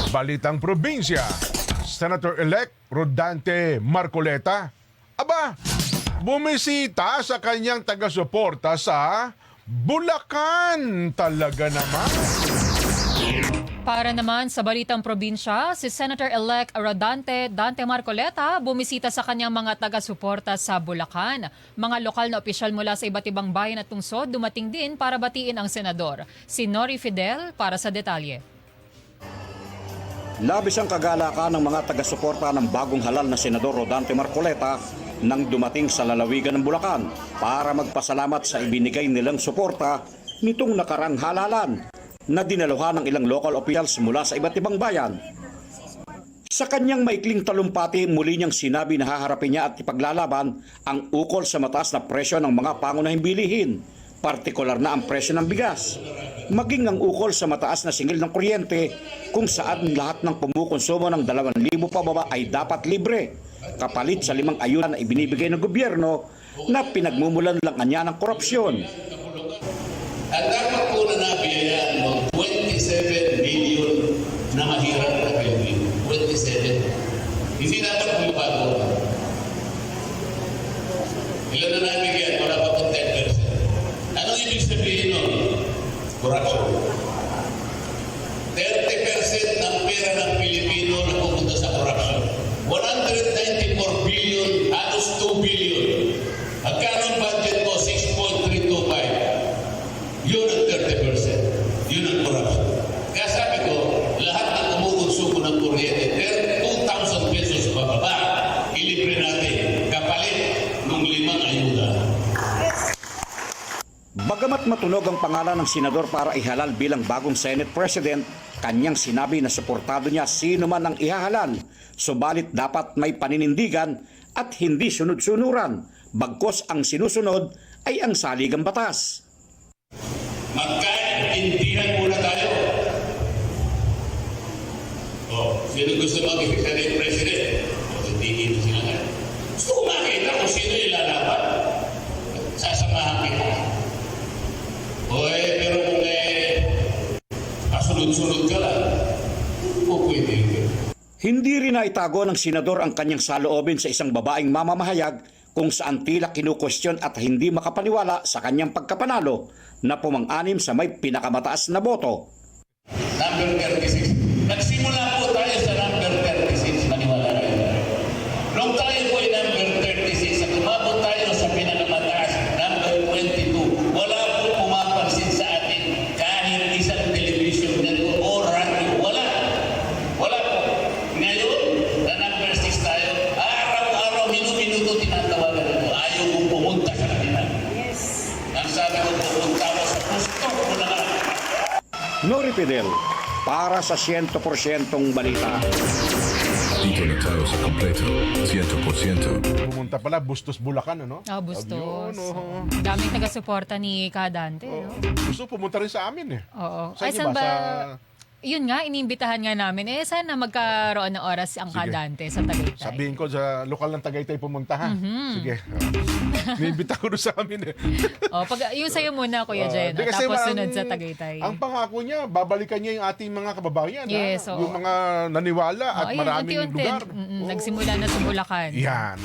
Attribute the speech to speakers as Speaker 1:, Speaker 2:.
Speaker 1: Balitang probinsya, Senator-elect Rodante Marcoleta, bumisita sa kanyang taga-suporta sa Bulacan. Talaga naman.
Speaker 2: Para naman sa balitang probinsya, si Senator-elect Rodante Marcoleta bumisita sa kanyang mga taga-suporta sa Bulacan. Mga lokal na opisyal mula sa iba't ibang bayan at tungsod dumating din para batiin ang senador. Si Nori Fidel para sa detalye.
Speaker 3: Labis ang kagalakan ng mga taga-suporta ng bagong halal na Senador Rodante Marcoleta nang dumating sa lalawigan ng Bulacan para magpasalamat sa ibinigay nilang suporta nitong nakarang halalan na dinaluhan ng ilang local officials mula sa iba't ibang bayan. Sa kanyang maikling talumpati, muli niyang sinabi na haharapin niya at ipaglalaban ang ukol sa mataas na presyo ng mga pangunahing bilihin, partikular na ang presyo ng bigas, maging ang ukol sa mataas na singil ng kuryente kung saan lahat ng kumukonsumo ng 2,000 pababa ay dapat libre, kapalit sa 5 ayuda na ibinibigay ng gobyerno na pinagmumulan lang niya ng korupsyon.
Speaker 4: At dapat po na nabiyayaan mo 27 billion na mahirap na Pilipino. 27. Hindi dapat po bago. Ilan na nabigyan? Wala pa pong 10%. Anong ibig sabihin nun? Corruption. 30% ng pera ng Pilipino na pupunta sa corruption. 194 billion, halos 2 billion. Magkano ang budget mo? 6.325. Yun ang 30%. Yun ang corruption. Kaya sabi ko, lahat ng kumukonsumo ng kuryente, 2,000 pesos pababa, ilibre natin, kapalit ng 5 ayuda.
Speaker 3: Bagamat matunog ang pangalan ng senador para ihalal bilang bagong Senate President, kanyang sinabi na suportado niya sino man ang ihahalal, subalit dapat may paninindigan at hindi sunod-sunuran, bagkos ang sinusunod ay ang saligang batas.
Speaker 4: Magkaintindihan muna tayo. Sino gusto mag-Senate President? Hindi dito sila nga. Gusto ko makita kung sino ilalaban. Sasamahan kita. Pero kung kasunod-sunod ka lang, pwede.
Speaker 3: Hindi rin naitago ng senador ang kanyang saloobin sa isang babaeng mamamahayag kung saan tila kinukwestiyon at hindi makapaniwala sa kanyang pagkapanalo na pumang-anim sa may pinakamataas na boto.
Speaker 4: Number 36. Nagsimula po tayo sa number 36, maniwala rin. Nung tayo po ay number 36, at umabot tayo sa pinakamataas, number 22, wala po pumapansin sa atin kahit isang television network o radio. Wala. Wala po. Ngayon, na number 6 tayo, araw-araw, minuto tinatawagan ito. Ayaw kong pumunta sa kanila. Yes. Ang sabi ko, pumunta ko sa gusto ko na lang.
Speaker 3: Nori Fidel, para sa 100% balita.
Speaker 5: Dito na tayo sa kompleto, 100%.
Speaker 1: Pumunta pala, Bustos, Bulacan, ano?
Speaker 2: Bustos.
Speaker 1: Ayun, oo.
Speaker 2: Daming taga-suporta ni Kadante. No?
Speaker 1: Gusto pumunta rin sa amin eh.
Speaker 2: Oo.
Speaker 1: Sa
Speaker 2: Ay,
Speaker 1: inyo
Speaker 2: saan
Speaker 1: ba?
Speaker 2: ba? Yun nga, iniimbitahan nga namin. Sana magkaroon ng oras ang
Speaker 1: Sige.
Speaker 2: Kadante sa Tagaytay.
Speaker 1: Sabihin ko sa lokal ng Tagaytay pumunta ha. Sige. Niimbita ko rin sa amin eh.
Speaker 2: Pag, yung sa'yo muna, Kuya Jen.
Speaker 1: Di kasi
Speaker 2: Tapos
Speaker 1: ang-
Speaker 2: sunod sa Tagaytay.
Speaker 1: Ang pangako niya, babalikan niya yung ating mga kababayan.
Speaker 2: Yes,
Speaker 1: ha?
Speaker 2: oo.
Speaker 1: Yung mga naniwala at
Speaker 2: Ayun,
Speaker 1: maraming
Speaker 2: unti-unti.
Speaker 1: lugar.
Speaker 2: Nagsimula na sa Bulacan.
Speaker 1: Yan.